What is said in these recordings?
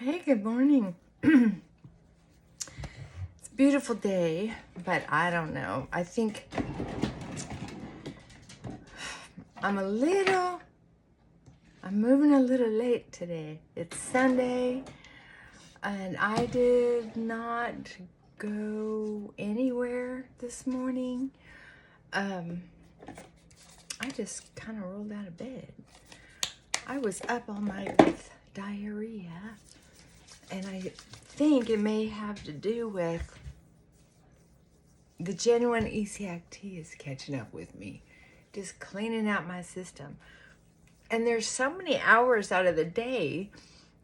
Hey, good morning. It's a beautiful day, but I don't know. I think I'm moving a little late today. It's Sunday, and I did not go anywhere this morning. I just kind of rolled out of bed. I was up all night with diarrhea, and I think it may have to do with the genuine ECIT is catching up with me, just cleaning out my system. And there's so many hours out of the day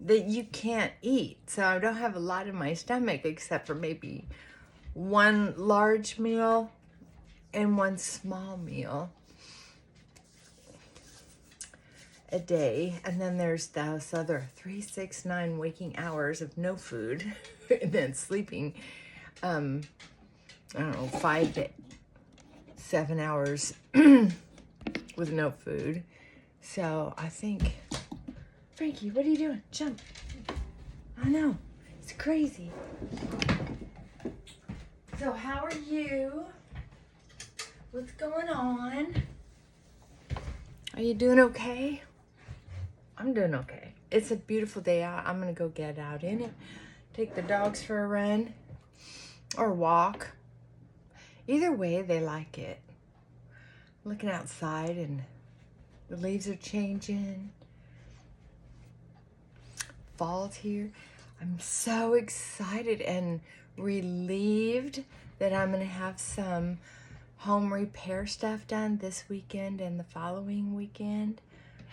that you can't eat. So I don't have a lot in my stomach except for maybe one large meal and one small meal a day. And then there's those other 3, 6, 9 waking hours of no food and then sleeping, I don't know, 5 to 7 hours with no food. So I think, Frankie, what are you doing? Jump. I know, it's crazy. So how are you? What's going on? Are you doing okay? I'm doing okay. It's a beautiful day out. I'm gonna go get out in it, take the dogs for a run or walk. Either way, they like it. Looking outside and the leaves are changing. Fall's here. I'm so excited and relieved that I'm going to have some home repair stuff done this weekend and the following weekend.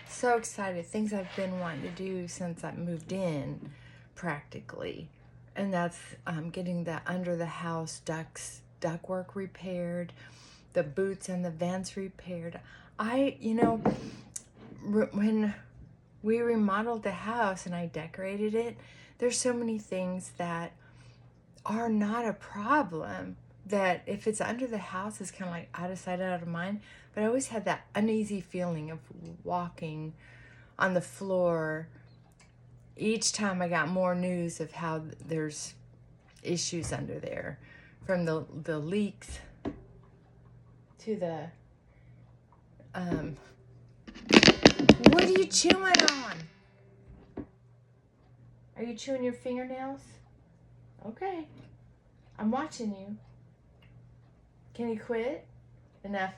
So excited. Things I've been wanting to do since I moved in, practically. And that's getting the under the house ductwork repaired, the boots and the vents repaired. When we remodeled the house and I decorated it, there's so many things that are not a problem, that if it's under the house, it's kind of like out of sight, out of mind. But I always had that uneasy feeling of walking on the floor each time I got more news of how there's issues under there, from the leaks to the what are you chewing on? Are you chewing your fingernails? Okay. I'm watching you. Can you quit? Enough.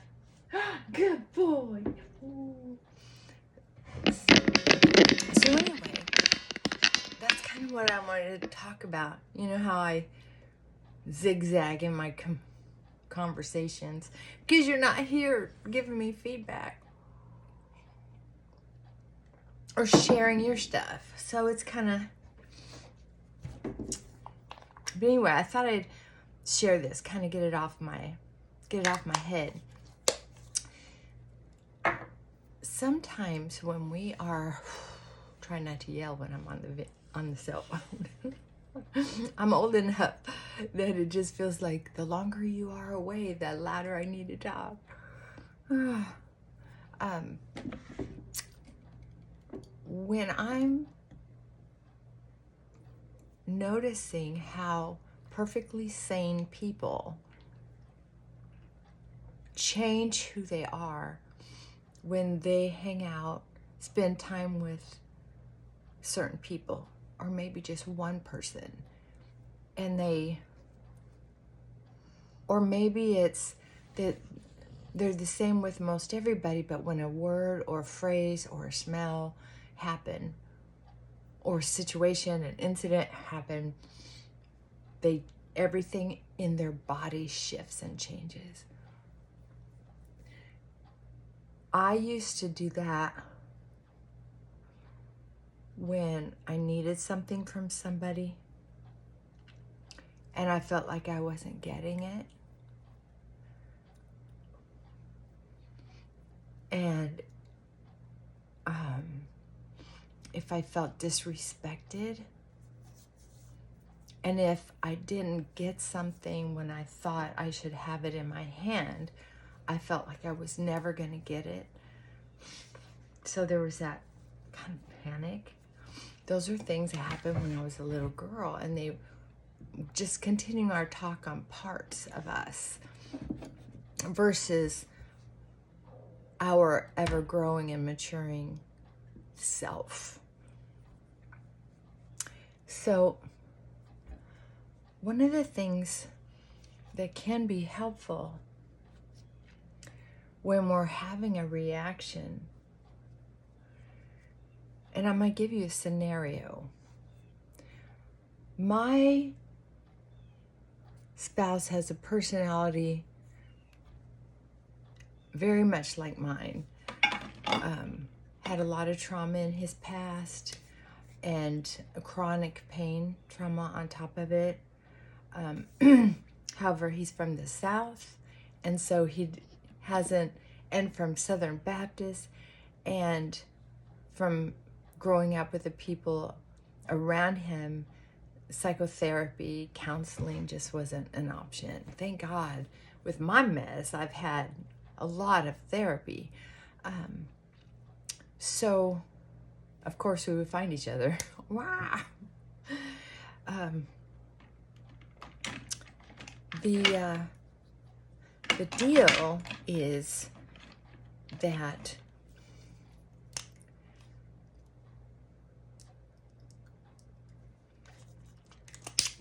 Good boy. Ooh. So anyway, that's kind of what I wanted to talk about. You know how I zigzag in my conversations because you're not here giving me feedback or sharing your stuff. So it's kind of... But anyway, I thought I'd share this, kind of get it off my head. Sometimes when we are... Try not to yell when I'm on the cell phone. I'm old enough that it just feels like the longer you are away, the louder I need to talk. When I'm noticing how perfectly sane people change who they are when they hang out, spend time with certain people, or maybe just one person, or maybe it's that they're the same with most everybody, but when a word or a phrase or a smell happen, or a situation, an incident happen, everything in their body shifts and changes. I used to do that when I needed something from somebody and I felt like I wasn't getting it. And if I felt disrespected, and if I didn't get something when I thought I should have it in my hand, I felt like I was never going to get it. So there was that kind of panic. those are things that happened when I was a little girl, and they just continuing our talk on parts of us versus our ever growing and maturing self. So one of the things that can be helpful when we're having a reaction, and I'm going to give you a scenario. My spouse has a personality very much like mine. Had a lot of trauma in his past and a chronic pain trauma on top of it. However, he's from the South, and so he hasn't, and from Southern Baptist, and from growing up with the people around him, psychotherapy, counseling just wasn't an option. Thank God, with my mess, I've had a lot of therapy. So, of course, we would find each other. Wow. The deal is that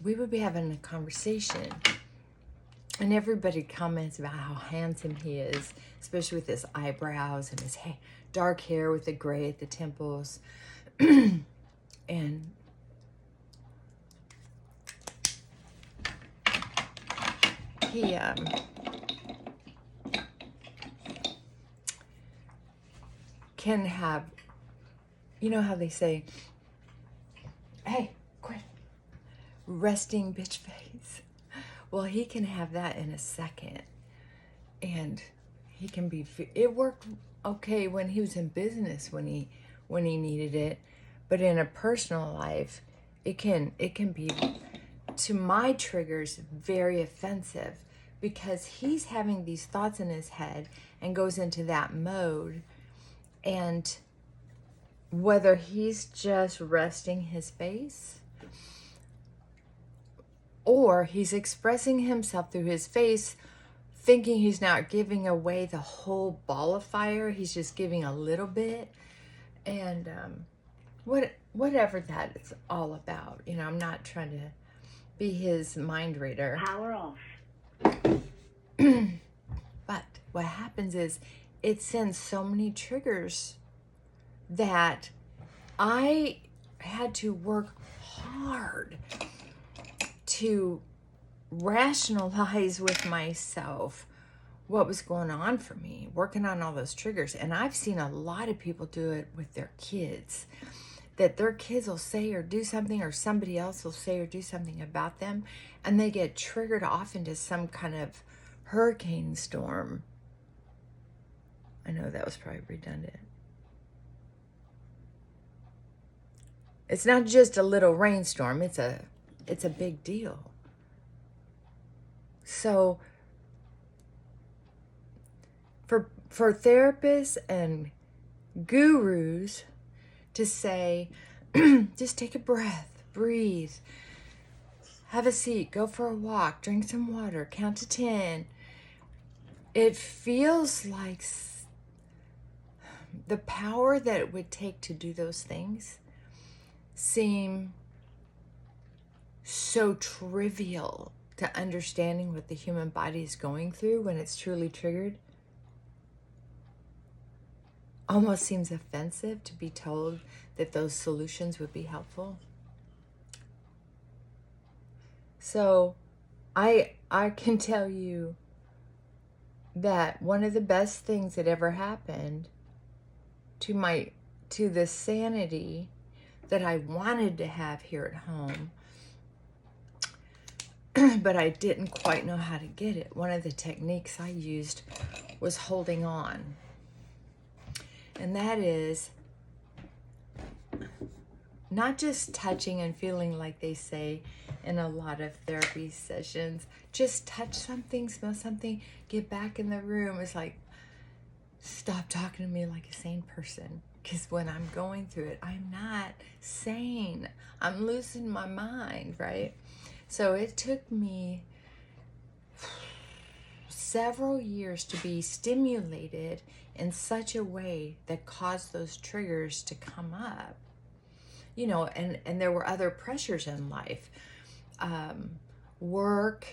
we would be having a conversation, and everybody comments about how handsome he is, especially with his eyebrows and his dark hair with the gray at the temples. And he can have, you know how they say, hey, quit, resting bitch face. Well, he can have that in a second, and he can be, it worked okay when he was in business, when he needed it, but in a personal life, it can be, to my triggers, very offensive, because he's having these thoughts in his head and goes into that mode. And whether he's just resting his face or he's expressing himself through his face, thinking he's not giving away the whole ball of fire, he's just giving a little bit. And whatever that is all about, you know, I'm not trying to be his mind reader. Power off. But what happens is it sends so many triggers that I had to work hard to rationalize with myself what was going on for me, working on all those triggers. And I've seen a lot of people do it with their kids, that their kids will say or do something, or somebody else will say or do something about them, and they get triggered off into some kind of hurricane storm. I know that was probably redundant. It's not just a little rainstorm, it's a big deal. So for therapists and gurus to say, just take a breath, breathe, have a seat, go for a walk, drink some water, count to 10. It feels like the power that it would take to do those things seem so trivial to understanding what the human body is going through when it's truly triggered. Almost seems offensive to be told that those solutions would be helpful. So I can tell you that one of the best things that ever happened to the sanity that I wanted to have here at home, but I didn't quite know how to get it. One of the techniques I used was holding on. And that is not just touching and feeling, like they say in a lot of therapy sessions, just touch something, smell something, get back in the room. It's like, stop talking to me like a sane person. Because when I'm going through it, I'm not sane. I'm losing my mind, right? So it took me several years to be stimulated in such a way that caused those triggers to come up. You know, and there were other pressures in life. Work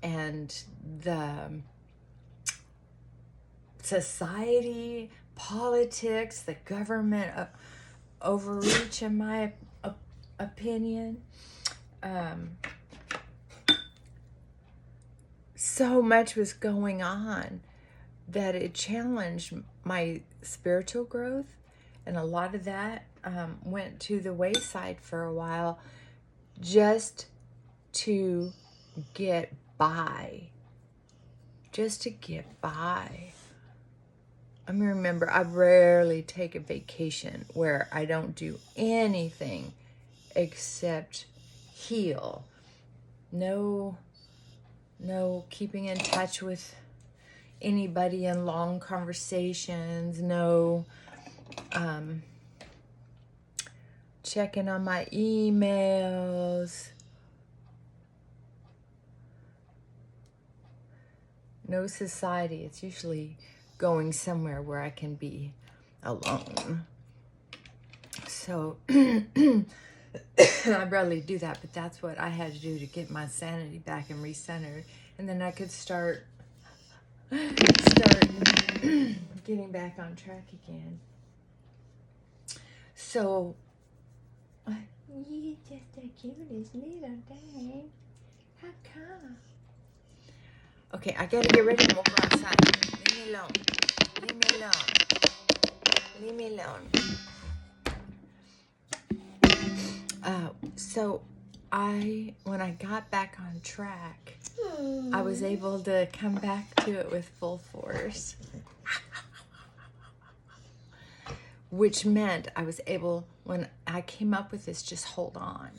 and the society, politics, the government overreach, in my opinion. So much was going on that it challenged my spiritual growth, and a lot of that went to the wayside for a while just to get by. Just to get by. I mean, remember, I rarely take a vacation where I don't do anything except heal. No keeping in touch with anybody in long conversations. No checking on my emails. No society. It's usually going somewhere where I can be alone. So I rarely do that, but that's what I had to do to get my sanity back and recenter. And then I could start getting back on track again. So you're just the cutest little thing. How come? Okay, I gotta get ready and we'll go outside. Leave me alone. Leave me alone. Leave me alone. So when I got back on track, I was able to come back to it with full force. Which meant I was able, when I came up with this, just hold on,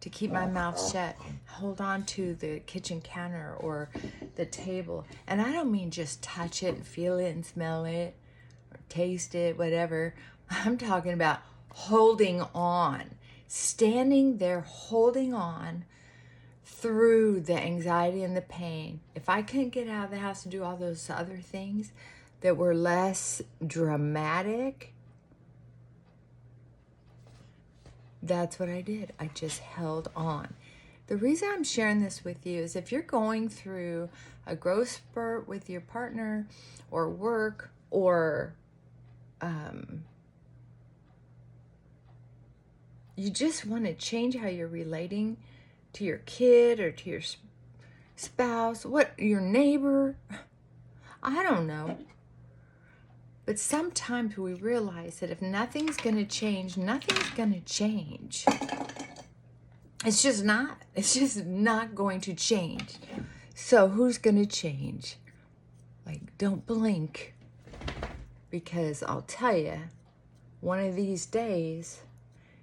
to keep my mouth shut, hold on to the kitchen counter or the table. And I don't mean just touch it and feel it and smell it or taste it, whatever. I'm talking about holding on, standing there holding on through the anxiety and the pain. If I couldn't get out of the house to do all those other things that were less dramatic, that's what I did. I just held on. The reason I'm sharing this with you is if you're going through a growth spurt with your partner or work, or you just want to change how you're relating to your kid or to your spouse, your neighbor, I don't know. But sometimes we realize that if nothing's going to change, nothing's going to change. It's just not. It's just not going to change. So who's going to change? Like, don't blink. Because I'll tell you, one of these days,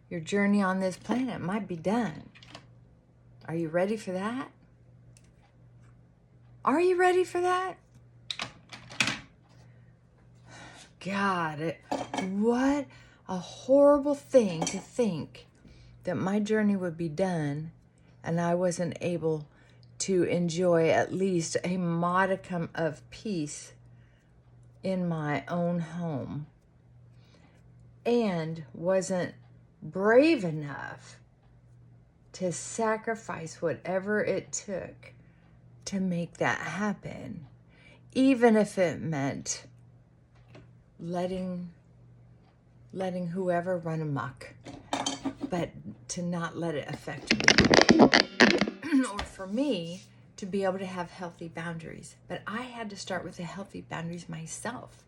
your journey on this planet might be done. Are you ready for that? Are you ready for that? God, what a horrible thing to think that my journey would be done and I wasn't able to enjoy at least a modicum of peace in my own home, and wasn't brave enough to sacrifice whatever it took to make that happen, even if it meant letting whoever run amok, but to not let it affect me. Or for me to be able to have healthy boundaries. But I had to start with the healthy boundaries myself.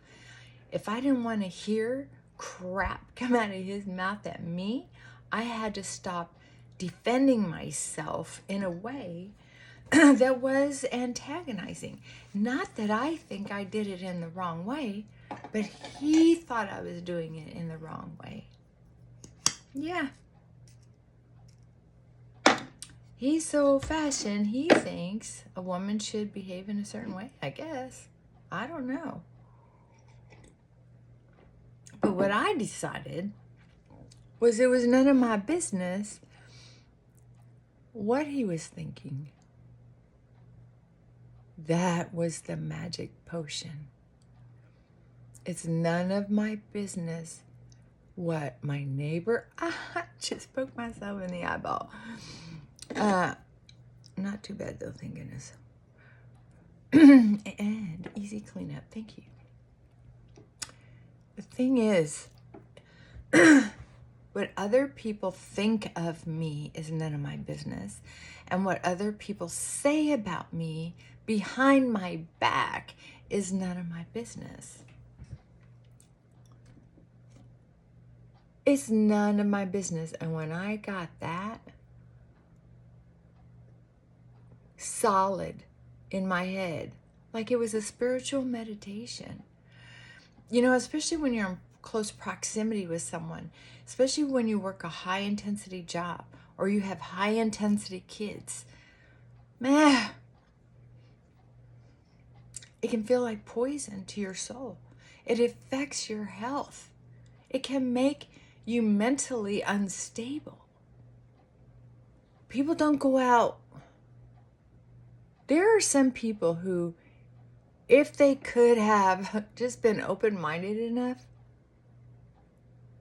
If I didn't want to hear crap come out of his mouth at me, I had to stop defending myself in a way that was antagonizing. Not that I think I did it in the wrong way, but he thought I was doing it in the wrong way. Yeah. He's so old-fashioned, he thinks a woman should behave in a certain way, I guess. I don't know. But what I decided was it was none of my business what he was thinking. That was the magic potion. It's none of my business what my neighbor, I just poked myself in the eyeball. Not too bad though, thank goodness. And easy cleanup, thank you. The thing is, what other people think of me is none of my business. And what other people say about me behind my back is none of my business. It's none of my business. And when I got that solid in my head, like it was a spiritual meditation, you know, especially when you're in close proximity with someone, especially when you work a high intensity job or you have high intensity kids, man, it can feel like poison to your soul. It affects your health. It can make you mentally unstable. People don't go out. There are some people who, if they could have just been open-minded enough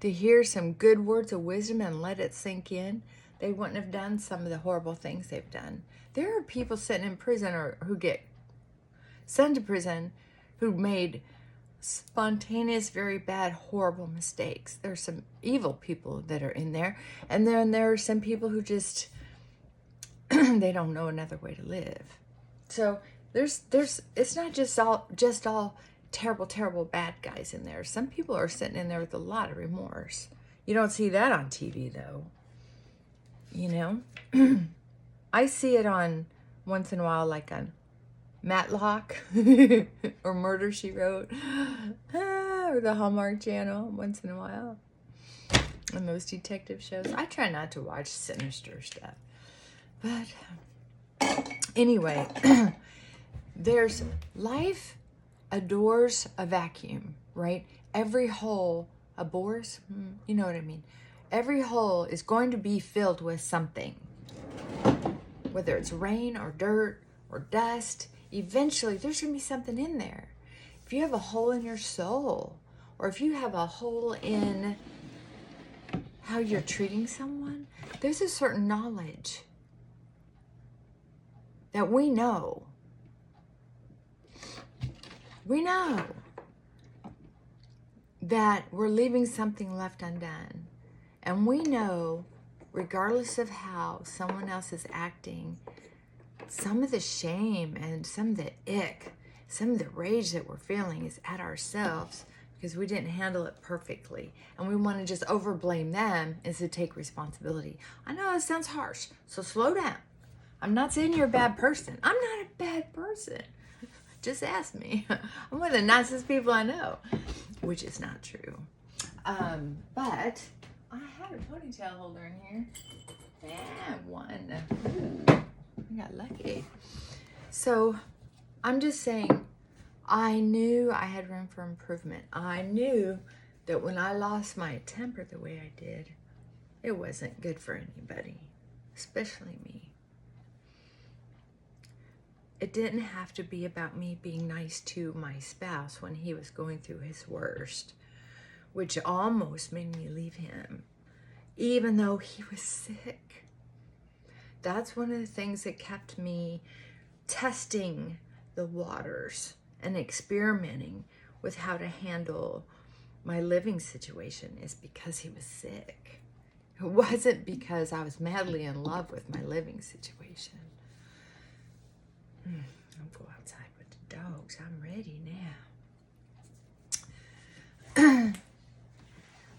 to hear some good words of wisdom and let it sink in, they wouldn't have done some of the horrible things they've done. There are people sitting in prison or who get sent to prison who made spontaneous, very bad, horrible mistakes. There's some evil people that are in there. And then there are some people who just, they don't know another way to live. So it's not just all terrible, terrible bad guys in there. Some people are sitting in there with a lot of remorse. You don't see that on TV though. You know? I see it on once in a while, like on Matlock or Murder, She Wrote, or the Hallmark Channel once in a while. And those detective shows. I try not to watch sinister stuff. But anyway, there's life adores a vacuum, right? Every hole abhors, you know what I mean? Every hole is going to be filled with something. Whether it's rain or dirt or dust, eventually there's going to be something in there. If you have a hole in your soul, or if you have a hole in how you're treating someone, there's a certain knowledge that we know. We know that we're leaving something left undone. And we know, regardless of how someone else is acting, some of the shame and some of the ick, some of the rage that we're feeling is at ourselves because we didn't handle it perfectly. And we want to just overblame them instead of take responsibility. I know it sounds harsh, so slow down. I'm not saying you're a bad person. I'm not a bad person. Just ask me. I'm one of the nicest people I know, which is not true. But I had a ponytail holder in here. Yeah, one. I got lucky. So I'm just saying, I knew I had room for improvement. I knew that when I lost my temper the way I did, it wasn't good for anybody, especially me. It didn't have to be about me being nice to my spouse when he was going through his worst, which almost made me leave him, even though he was sick. That's one of the things that kept me testing the waters and experimenting with how to handle my living situation, is because he was sick. It wasn't because I was madly in love with my living situation. I'll go outside with the dogs. I'm ready now.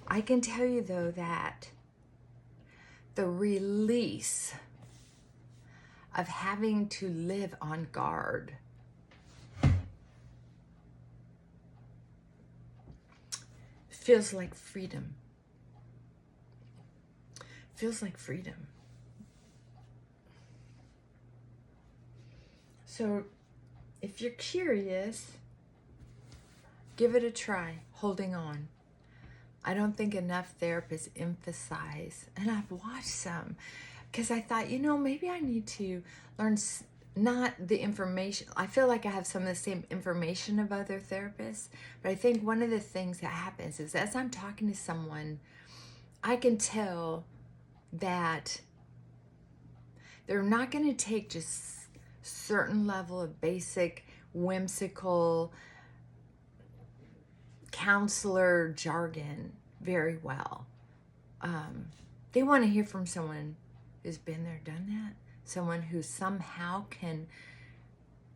I can tell you though that the release of having to live on guard feels like freedom. Feels like freedom. So if you're curious, give it a try, holding on. I don't think enough therapists emphasize, and I've watched some, because I thought, maybe I need to learn not the information. I feel like I have some of the same information of other therapists, but I think one of the things that happens is as I'm talking to someone, I can tell that they're not going to take just certain level of basic, whimsical counselor jargon very well. They want to hear from someone who's been there, done that, someone who somehow can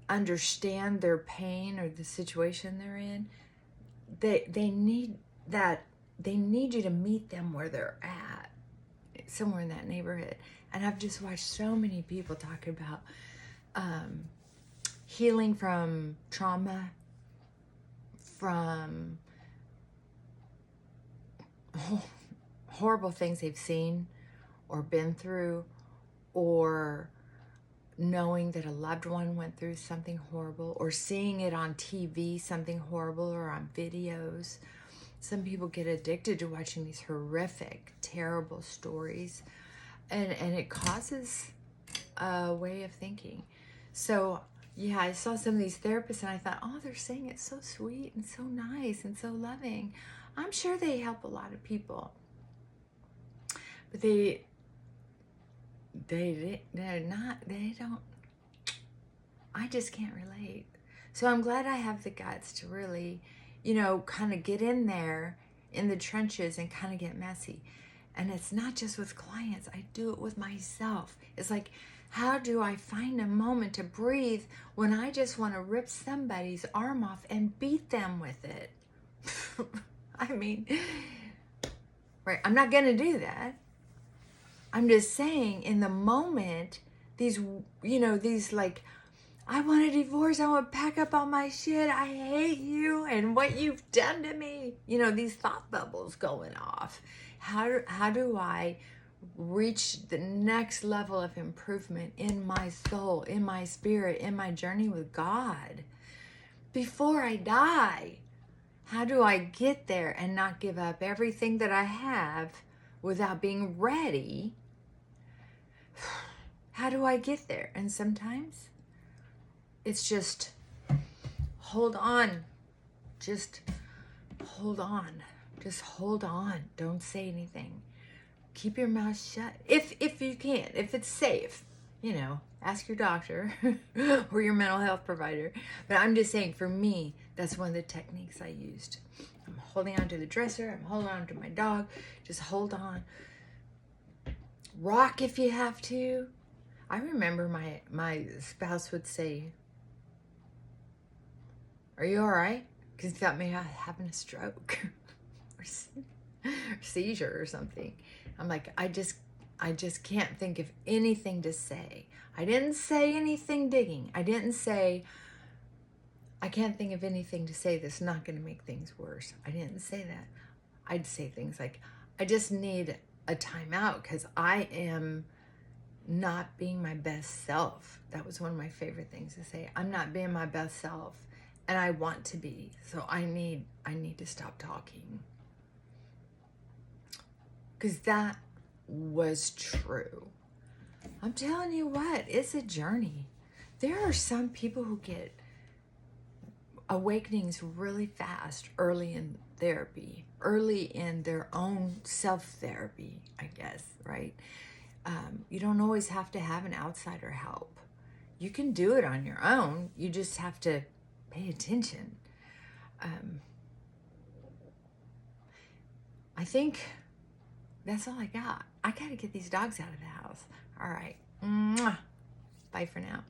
understand their pain or the situation they're in. They need that. They need you to meet them where they're at, somewhere in that neighborhood. And I've just watched so many people talk about healing from trauma, from horrible things they've seen or been through, or knowing that a loved one went through something horrible, or seeing it on TV, something horrible, or on videos. Some people get addicted to watching these horrific, terrible stories, and it causes a way of thinking. So yeah, I saw some of these therapists and I thought, oh, they're saying it so sweet and so nice and so loving. I'm sure they help a lot of people, but they're not, they don't, I just can't relate. So I'm glad I have the guts to really, kind of get in there in the trenches and kind of get messy. And it's not just with clients, I do it with myself. It's like, how do I find a moment to breathe when I just want to rip somebody's arm off and beat them with it? I mean, right, I'm not going to do that. I'm just saying, in the moment, these like, I want a divorce, I want to pack up all my shit, I hate you and what you've done to me. These thought bubbles going off. How do I reach the next level of improvement in my soul, in my spirit, in my journey with God before I die? How do I get there and not give up everything that I have without being ready? How do I get there? And sometimes it's just hold on. Just hold on. Just hold on. Don't say anything. Keep your mouth shut. If you can, if it's safe, ask your doctor or your mental health provider. But I'm just saying, for me, that's one of the techniques I used. I'm holding on to the dresser. I'm holding on to my dog. Just hold on. Rock if you have to. I remember my spouse would say, "Are you all right?" Because he thought maybe I was having a stroke or seizure or something. I'm like, I just can't think of anything to say. I didn't say anything digging. I didn't say, I can't think of anything to say that's not going to make things worse. I didn't say that. I'd say things like, I just need a timeout because I am not being my best self. That was one of my favorite things to say. I'm not being my best self and I want to be. So I need to stop talking. Because that was true. I'm telling you what, it's a journey. There are some people who get awakenings really fast early in therapy, early in their own self-therapy, I guess, right? You don't always have to have an outsider help. You can do it on your own. You just have to pay attention. I think that's all I got. I got to get these dogs out of the house. All right. Mwah. Bye for now.